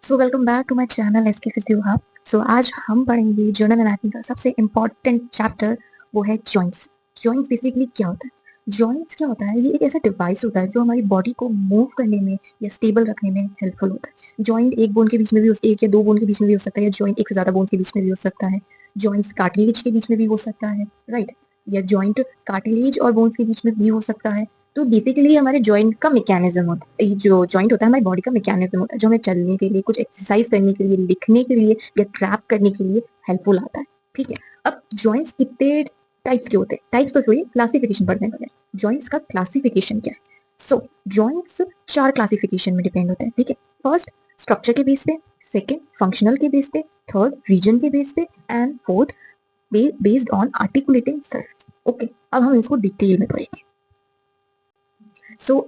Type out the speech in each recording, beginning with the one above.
So welcome back to my channel SK with you hub. So आज हम पढ़ेंगे journal anatomy का सबसे इम्पोर्टेंट चैप्टर, वो है जॉइंट्स। जॉइंट्स बेसिकली क्या होता है? जॉइंट्स क्या होता है? ये एक ऐसा डिवाइस होता है जो हमारी बॉडी को मूव करने में या स्टेबल रखने में हेल्पफुल होता है। जॉइंट एक बोन के बीच में भी एक या दो बोन के बीच में भी हो सकता है, या जॉइंट एक से ज्यादा बोन के बीच में भी हो सकता है। जॉइंट्स कार्टिलेज के बीच में भी हो सकता है, राइट? या जॉइंट कार्टिलेज और बोन्स के बीच में भी हो सकता है। तो बेसिकली हमारे जॉइंट का मैकेनिज्म होता है, ये जो जॉइंट होता है हमारी बॉडी का मैकेनिज्म होता है, जो हमें चलने के लिए, कुछ एक्सरसाइज करने के लिए, लिखने के लिए या ट्रैप करने के लिए हेल्पफुल आता है। ठीक है। अब जॉइंट्स कितने टाइप्स के होते हैं? टाइप्स तो छोड़िए, क्लासिफिकेशन पढ़ने वाले हैं। जॉइंट्स का क्लासिफिकेशन क्या है? सो जॉइंट्स 4 क्लासिफिकेशन में डिपेंड होते हैं। ठीक है। फर्स्ट स्ट्रक्चर के बेस पे, सेकेंड फंक्शनल के बेस पे, थर्ड रीजन के बेस पे, and fourth based on articulating surface. Okay, अब हम इसको डिटेल में पढ़ेंगे।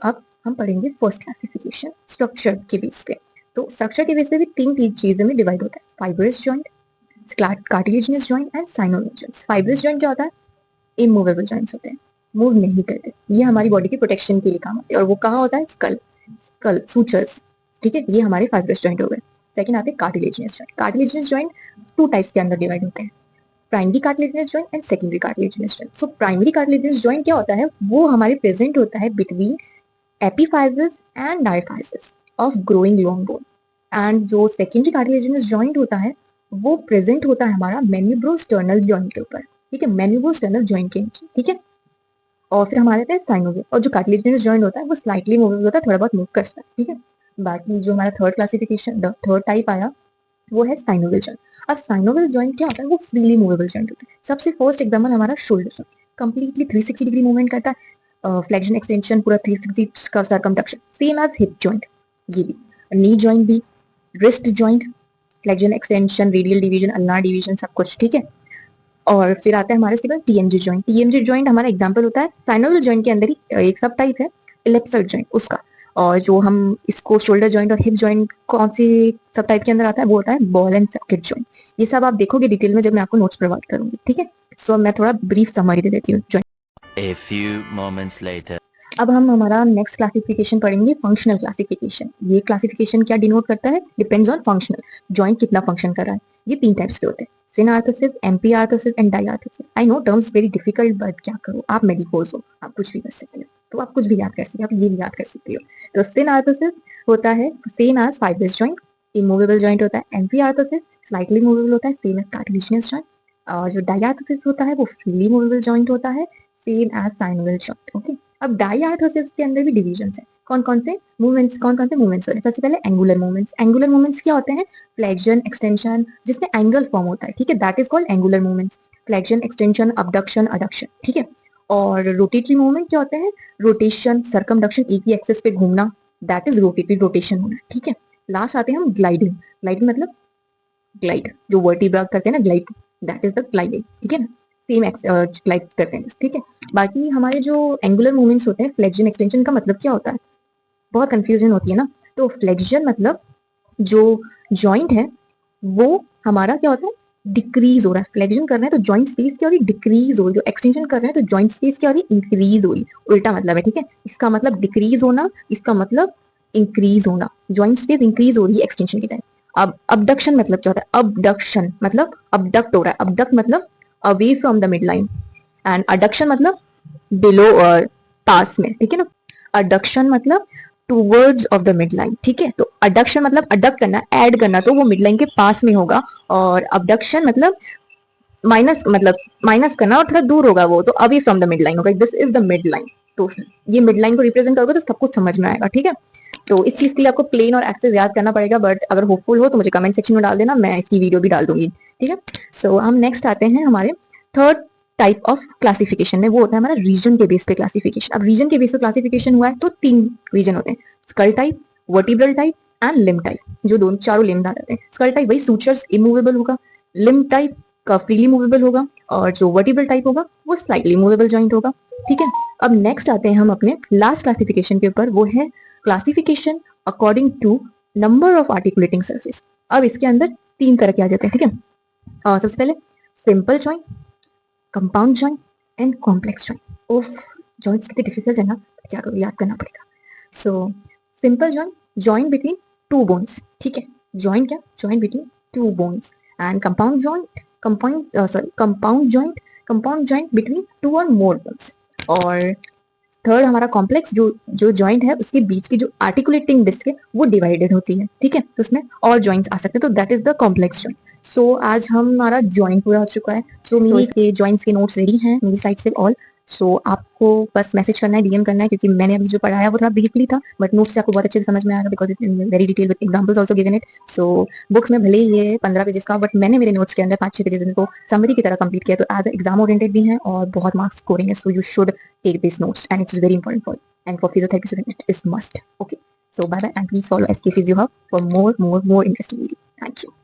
अब हम पढ़ेंगे फर्स्ट क्लासिफिकेशन स्ट्रक्चर के बेस पे। तो स्ट्रक्चर के बेस पे भी तीन चीजों में डिवाइड होता है: fibrous joint, cartilaginous joint and synovial joints. Fibrous joint क्या होता है? इमूवेबल जॉइंट्स होते हैं, मूव नहीं करते। ये हमारी बॉडी के प्रोटेक्शन के लिए काम आते हैं, और वो कहाँ होता है? Skull, skull sutures. ठीक है, ये हमारे फाइब्रस जॉइंट हो गए। सेकंड आते हैं cartilaginous joint. Cartilaginous joint 2 types के अंदर डिवाइड होते हैं: primary cartilaginous joint and secondary cartilaginous joint. So primary cartilaginous joint क्या होता है? वो हमारे प्रेजेंट होता है between epiphysis and diaphysis of growing long bone। And जो सेकेंडरी कार्टिलेजिनस जॉइंट होता है वो प्रेजेंट होता है हमारा मेनिब्रोस्टर्नल जॉइंट के ऊपर। ठीक है, मेनिब्रोस्टर्नल जॉइंट के नीचे। ठीक है। और फिर हमारे पास साइनोवियल, और जो कार्टिलेजिनस जॉइंट होता है वो स्लाइटली मूवेबल होता है, थोड़ा बहुत मूव कर सकता है। ठीक है। बाकी जो हमारा थर्ड क्लासिफिकेशन, थर्ड टाइप आया, वो है साइनोवियल जॉइंट। अब साइनोवियल जॉइंट क्या होता है? वो फ्रीली मूवेबल जॉइंट होता है। सबसे फर्स्ट एग्जाम्पल हमारा शोल्डर, कंप्लीटली 360 डिग्री मूवमेंट करता है। फ्लेक्शन एक्सटेंशन पूरा 360 का circumduction, same as hip joint. ये भी नी जॉइंट भी, wrist joint, flexion extension, radial deviation, ulnar deviation, सब कुछ। ठीक है। और फिर आता है हमारे इसके बाद टीएमजी जॉइंट। टीएमजी जॉइंट हमारा एग्जांपल होता है साइनोवियल जॉइंट के अंदर ही एक सब टाइप है, इलिप्सॉइड जॉइंट उसका। और जो हम इसको शोल्डर जॉइंट और हिप जॉइंट कौन सी सब टाइप के अंदर आता है, वो होता है बॉल एंड सॉकेट जॉइंट। ये सब आप देखोगे डिटेल में जब मैं आपको नोट्स प्रोवाइड करूंगी। ठीक है। सो मैं थोड़ा ब्रीफ समरी दे देती हूँ joint. A few moments later. अब हम हमारा नेक्स्ट क्लासिफिकेशन पढ़ेंगे, फंक्शनल क्लासिफिकेशन। ये क्लासिफिकेशन क्या डिनोट करता है? डिपेंड्स ऑन फंक्शनल, जॉइंट कितना फंक्शन कर रहा है। ये 3 टाइप्स के होते हैं: synarthrosis, amphiarthrosis and diarthrosis. I know terms very difficult, but क्या करो, आप मेडिकोर्स हो, आप कुछ भी कर सकते हो, तो आप कुछ भी याद कर सकते हो, आप ये भी याद कर सकते हो। तो सिनआर्थोसिस होता है same as fibrous joint, immovable joint होता है। एमपी आर्थोसिस स्लाइटली मूवेबल होता है, सेम एज कार्टिलेजिनस जॉइंट। और जो डाइआर्थोसिस होता है वो फ्रीली मूवेबल जॉइंट होता है, same as synovial joint. Okay. अब डाइआर्थोसिस के अंदर भी डिविजन है। कौन कौन से मूवमेंट्स होते हैं? सबसे पहले एंगुलर मूवमेंट्स। एंगुलर मूवमेंट्स क्या होते हैं? फ्लेक्शन, एक्सटेंशन, जिसमें एंगल फॉर्म होता है। ठीक है, that is called angular movements. Flexion, extension, abduction, adduction. ठीक है। और रोटेटरी मूवमेंट क्या होते हैं? रोटेशन, सर्कमडक्शन, एक ही एक्सिस पे घूमना, दैट इज रोटेटरी, रोटेशन होना। ठीक है। लास्ट आते हैं हम ग्लाइडिंग। ग्लाइडिंग मतलब ग्लाइड, जो वर्टिब्रा करते हैं ना, glide, that is the gliding. ठीक है ना, सेम ग्लाइड करते हैं। ठीक है। बाकी हमारे जो एंगुलर मूवमेंट्स होते हैं, फ्लेक्शन एक्सटेंशन का मतलब क्या होता है? बहुत कंफ्यूजन होती है ना। तो फ्लेक्शन मतलब जो जॉइंट है वो हमारा क्या होता है? डिक्रीज हो रहा है। फ्लेक्शन कर रहे हैं तो जॉइंट स्पेस क्या हो रही है? डिक्रीज हो रही है। जो एक्सटेंशन कर रहे हैं तो जॉइंट स्पेस क्या हो रही है? इंक्रीज हो रही है। उल्टा मतलब है। ठीक है, इसका मतलब डिक्रीज होना, इसका मतलब इंक्रीज होना। जॉइंट स्पेस इंक्रीज हो रही है एक्सटेंशन के टाइम। अब अबडक्शन मतलब क्या होता है? अबडक्शन मतलब अबडक्ट हो रहा है। अबडक्ट मतलब away from the mid line, and adduction मतलब बिलो और पास में। ठीक है ना। अडक्शन मतलब towards of the mid line. ठीक है, तो अडक्शन मतलब अडक्ट करना, ऐड करना, तो वो मिड लाइन के पास में होगा। और अबडक्शन मतलब माइनस करना और थोड़ा दूर होगा, वो तो away from the mid line होगा। This is the mid line. तो ये मिड लाइन को रिप्रेजेंट करोगे तो सब कुछ समझ में आएगा। ठीक है। तो इस चीज के लिए आपको प्लेन और एक्सेस याद करना पड़ेगा, बट अगर होपफुल हो तो मुझे कमेंट सेक्शन में डाल देना, मैं इसकी वीडियो भी डाल दूंगी। ठीक है। हम नेक्स्ट आते हैं हमारे थर्ड टाइप ऑफ क्लासिफिकेशन में, वो होता है हमारा रीजन के बेस पे क्लासिफिकेशन। अब रीजन के बेस पे क्लासिफिकेशन हुआ है तो 3 रीजन होते हैं: skull type, vertebral type and limb type. जो दोनों चारों लिम्ब आ जाते हैं। स्कल टाइप वही सूचर्स इमूवेबल होगा, लिम्ब टाइप का फ्रीली मूवेबल होगा, और जो वर्टिब्रल टाइप होगा वो स्लाइटली मूवेबल जॉइंट होगा। ठीक है। अब नेक्स्ट आते हैं हम अपने लास्ट क्लासिफिकेशन के ऊपर, वो है classification according to number of articulating surface. अब इसके अंदर 3 तरह के आ जाते हैं। ठीक है। और सबसे पहले simple joint, compound joint and complex joint. उफ, जॉइंट्स कितने डिफिकल्ट है ना, क्या करो, याद करना पड़ेगा। So simple joint, joint between 2 bones. ठीक है, Joint क्या? Joint between two bones. And compound joint between two or more bones. और थर्ड हमारा कॉम्प्लेक्स, जो जो जॉइंट है उसके बीच की जो आर्टिकुलेटिंग डिस्क है वो डिवाइडेड होती है, ठीक है, तो उसमें और जॉइंट्स आ सकते हैं, तो that is the complex joint. So आज हमारा जॉइंट पूरा हो चुका है। सो मेरी के जॉइंट्स के नोट्स रेडी हैं मेरी साइड से ऑल। सो आपको बस मैसेज करना है, डीएम करना है, क्योंकि मैंने अभी जो पढ़ाया वो थोड़ा ब्रीफली था, बट नोट्स से आपको बहुत अच्छे से समझ में आएगा because it's in very detail with examples also given it. So books में भले ही ये 15 पेजेस का, बट मैंने मेरे नोट्स के अंदर 5-6 पेजेस इनको समरी की तरह कंप्लीट किया, तो एज एग्जाम ओरिएंटेड भी है और बहुत मार्क्स स्कोरिंग है। So you should take these notes and it's very important for you. And for physiotherapy student, it is must. Okay. So bye bye and please follow SK Physio Hub for more interesting videos. Thank you.